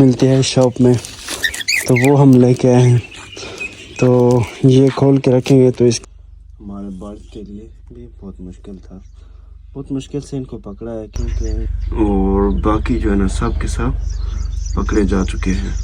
मिलती है शॉप में, तो वो हम लेके आए हैं। तो ये खोल के रखेंगे तो इस हमारे बर्ड के लिए भी बहुत मुश्किल था, बहुत मुश्किल से इनको पकड़ा है क्योंकि और बाकी जो है ना सब के सब पकड़े जा चुके हैं।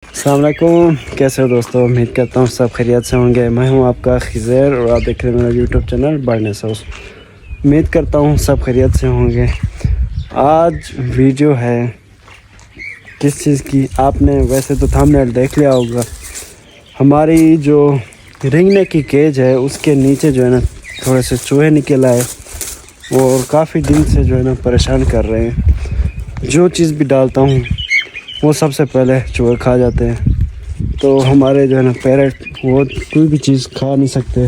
अस्सलाम वालेकुम, कैसे हो दोस्तों? उम्मीद करता हूँ सब खैरियत से होंगे। मैं हूँ आपका खिज़ैर और आप देख रहे हैं मेरा यूट्यूब चैनल बर्डनेस हाउस। उम्मीद करता हूँ सब खैरियत से होंगे। आज वीडियो है किस चीज़ की, आपने वैसे तो थंबनेल देख लिया होगा। हमारी जो रेंगने की केज है उसके नीचे जो है ना थोड़े से चूहे निकल आए और काफ़ी दिन से जो है ना परेशान कर रहे हैं। जो चीज़ भी डालता हूँ वो सबसे पहले चूहे खा जाते हैं। तो हमारे जो है ना पैरट वो कोई भी चीज़ खा नहीं सकते,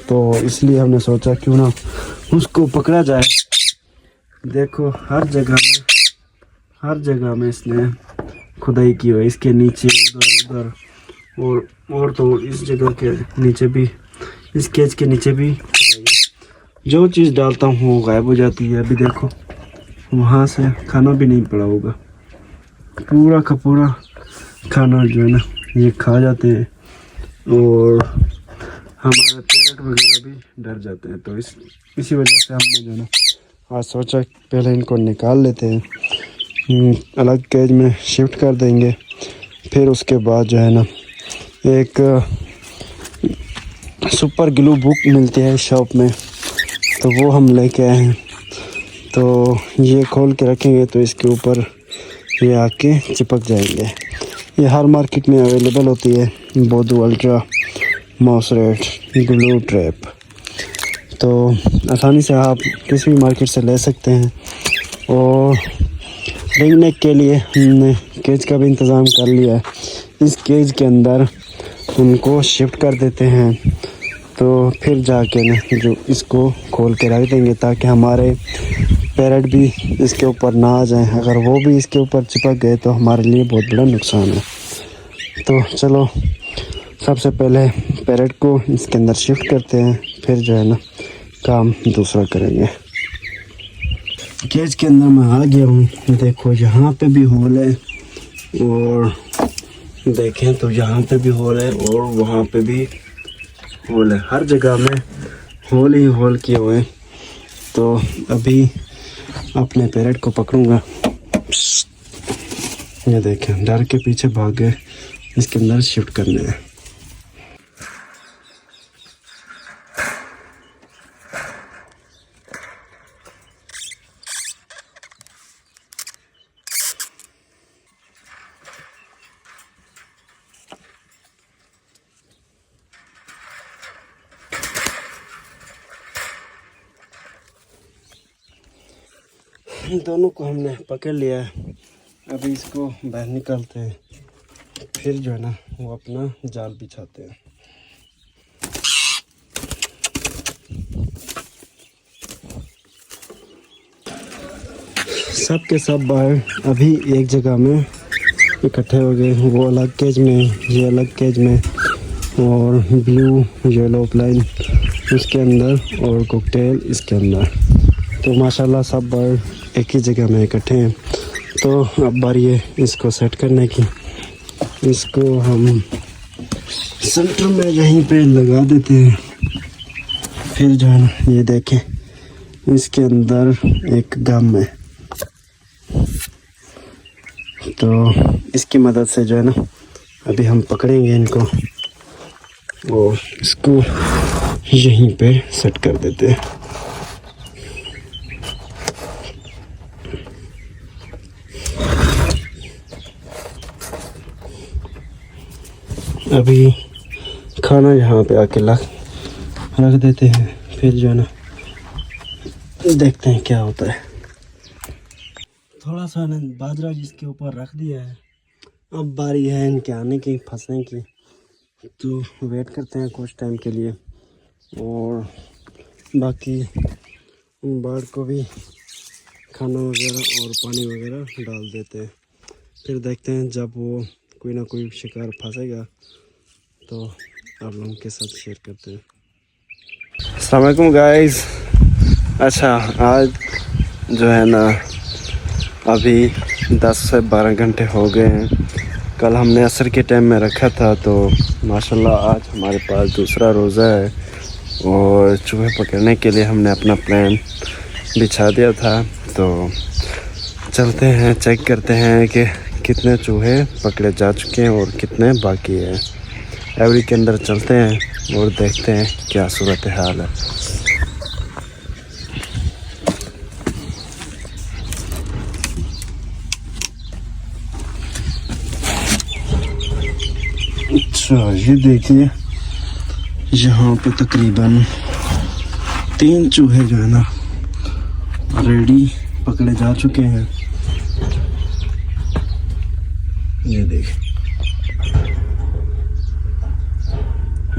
तो इसलिए हमने सोचा क्यों ना उसको पकड़ा जाए। देखो हर जगह में इसने खुदाई की हुई, इसके नीचे उधर उधर और तो इस जगह के नीचे भी, इस केज के नीचे भी खुदाई है। जो चीज़ डालता हूँ वो गायब हो जाती है। अभी देखो वहाँ से खाना भी नहीं पड़ा होगा, पूरा का पूरा खाना जो है ना ये खा जाते हैं और हमारे पैरट वगैरह भी डर जाते हैं। तो इसी वजह से हमने जो है ना आज सोचा पहले इनको निकाल लेते हैं, अलग केज में शिफ्ट कर देंगे। फिर उसके बाद जो है ना एक सुपर ग्लू बुक मिलती है शॉप में, तो वो हम लेके आए हैं। तो ये खोल के रखेंगे तो इसके ऊपर ये आके चिपक जाएंगे। ये हर मार्केट में अवेलेबल होती है, बोधू अल्ट्रा, मॉसरेट, ग्लू ट्रैप। तो आसानी से आप किसी भी मार्केट से ले सकते हैं। और रेंगने के लिए हमने केज का भी इंतज़ाम कर लिया है। इस केज के अंदर उनको शिफ्ट कर देते हैं, तो फिर जाके ना जो इसको खोल के रख देंगे ताकि हमारे पैरट भी इसके ऊपर ना आ जाएं। अगर वो भी इसके ऊपर चिपक गए तो हमारे लिए बहुत बड़ा नुकसान है। तो चलो सबसे पहले पैरट को इसके अंदर शिफ्ट करते हैं, फिर जो है ना काम दूसरा करेंगे। केज के अंदर मैं आ गया हूँ। देखो यहाँ पे भी होल है और देखें तो यहाँ पे भी होल है और वहाँ पे भी होल है। हर जगह में होल ही होल किए हुए हैं। तो अभी अपने पैरट को पकड़ूंगा। ये देखें डर के पीछे भाग गए, इसके अंदर शिफ्ट करने हैं। दोनों को हमने पकड़ लिया है। अभी इसको बाहर निकालते हैं, फिर जो है ना वो अपना जाल बिछाते हैं। सब के सब बाहर अभी एक जगह में इकट्ठे हो गए। वो अलग केज में, ये अलग केज में, और ब्लू येलो प्लाइन उसके अंदर और कॉकटेल इसके अंदर। तो माशाल्लाह सब बर्ड एक ही जगह में इकट्ठे हैं। तो अब बारी है इसको सेट करने की। इसको हम सेंटर में यहीं पे लगा देते हैं। फिर जो है ना ये देखें इसके अंदर एक गम है, तो इसकी मदद से जो है ना अभी हम पकड़ेंगे इनको और इसको यहीं पे सेट कर देते हैं। अभी खाना यहाँ पे आके रख देते हैं, फिर जो है ना देखते हैं क्या होता है। थोड़ा सा ना बाजरा जिसके ऊपर रख दिया है, अब बारी है इनके आने की, फंसने की। तो वेट करते हैं कुछ टाइम के लिए और बाकी बर्ड को भी खाना वगैरह और पानी वगैरह डाल देते हैं। फिर देखते हैं जब वो कोई ना कोई शिकार फंसेगा तो आप लोगों के साथ शेयर करते हैं। अस्सलाम वालेकुम गाइस। अच्छा, आज जो है ना अभी 10 से 12 घंटे हो गए हैं। कल हमने असर के टाइम में रखा था, तो माशाल्लाह आज हमारे पास दूसरा रोज़ा है और चूहे पकड़ने के लिए हमने अपना प्लान बिछा दिया था। तो चलते हैं, चेक करते हैं कि कितने चूहे पकड़े जा चुके हैं और कितने बाकी हैं। एवरी के अंदर चलते हैं और देखते हैं क्या सूरत हाल है। अच्छा, ये देखिए यहाँ पे तकरीबन 3 चूहे जो है ना रेडी पकड़े जा चुके हैं। ये देखिए,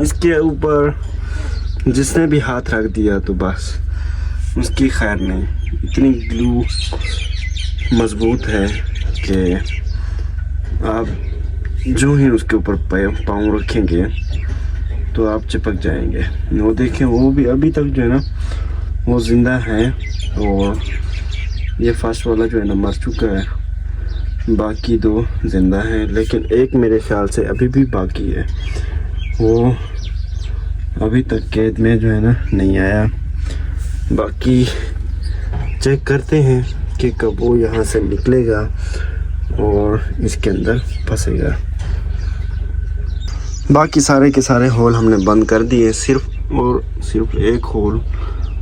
इसके ऊपर जिसने भी हाथ रख दिया तो बस उसकी खैर नहीं। इतनी ग्लू मजबूत है कि आप जो ही उसके ऊपर पाँव रखेंगे तो आप चिपक जाएंगे। वो देखें, वो भी अभी तक जो है ना वो ज़िंदा है और ये फर्स्ट वाला जो है ना मर चुका है, बाकी 2 ज़िंदा हैं, लेकिन एक मेरे ख्याल से अभी भी बाकी है। वो अभी तक कैद में जो है ना नहीं आया। बाकी चेक करते हैं कि कब वो यहाँ से निकलेगा और इसके अंदर फंसेगा। बाकी सारे के सारे होल हमने बंद कर दिए, सिर्फ एक होल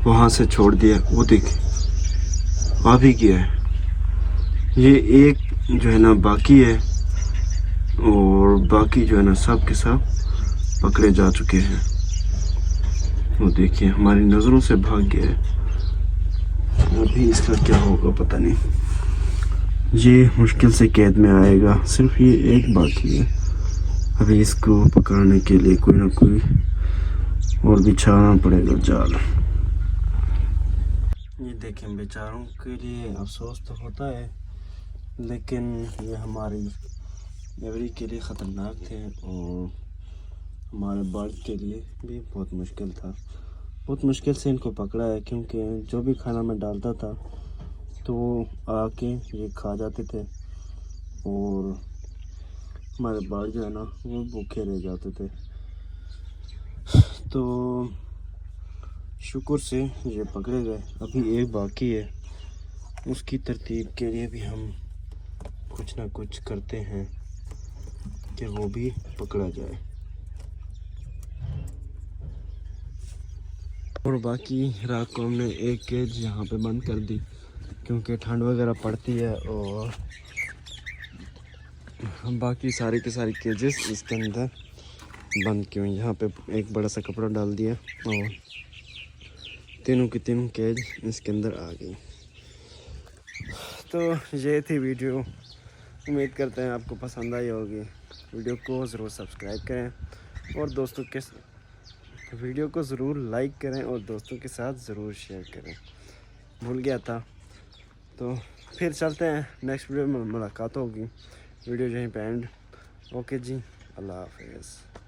वहाँ से छोड़ दिया। वो देखिए आ भी गया है। ये एक जो है ना बाकी है और बाकी जो है ना सब के सब पकड़े जा चुके हैं। वो देखिए हमारी नज़रों से भाग गया है। अभी इसका क्या होगा पता नहीं, ये मुश्किल से कैद में आएगा। सिर्फ ये एक बाकी है। अभी इसको पकड़ने के लिए कोई ना कोई और बिछाना पड़ेगा जाल। ये देखें, बेचारों के लिए अफसोस तो होता है, लेकिन ये हमारी एवरी के लिए ख़तरनाक थे और हमारे बर्ड के लिए भी बहुत मुश्किल था। बहुत मुश्किल से इनको पकड़ा है, क्योंकि जो भी खाना मैं डालता था तो वो आके ये खा जाते थे और हमारे बर्ड जो है ना वो भूखे रह जाते थे। तो शुक्र से ये पकड़े गए। अभी एक बाकी है, उसकी तरतीब के लिए भी हम कुछ ना कुछ करते हैं कि वो भी पकड़ा जाए। और बाकी रात को हमने एक केज यहाँ पे बंद कर दी, क्योंकि ठंड वगैरह पड़ती है। और हम बाकी सारे के सारे केजेस इसके अंदर बंद किए हैं। यहाँ पे एक बड़ा सा कपड़ा डाल दिया और तीनों की तीनों केज इसके अंदर आ गई। तो ये थी वीडियो। उम्मीद करते हैं आपको पसंद आई होगी। वीडियो को ज़रूर सब्सक्राइब करें और दोस्तों के वीडियो को ज़रूर लाइक करें और दोस्तों के साथ ज़रूर शेयर करें। भूल गया था। तो फिर चलते हैं, नेक्स्ट वीडियो में मुलाकात होगी। वीडियो यहीं पे एंड। ओके जी, अल्लाह हाफ़िज़।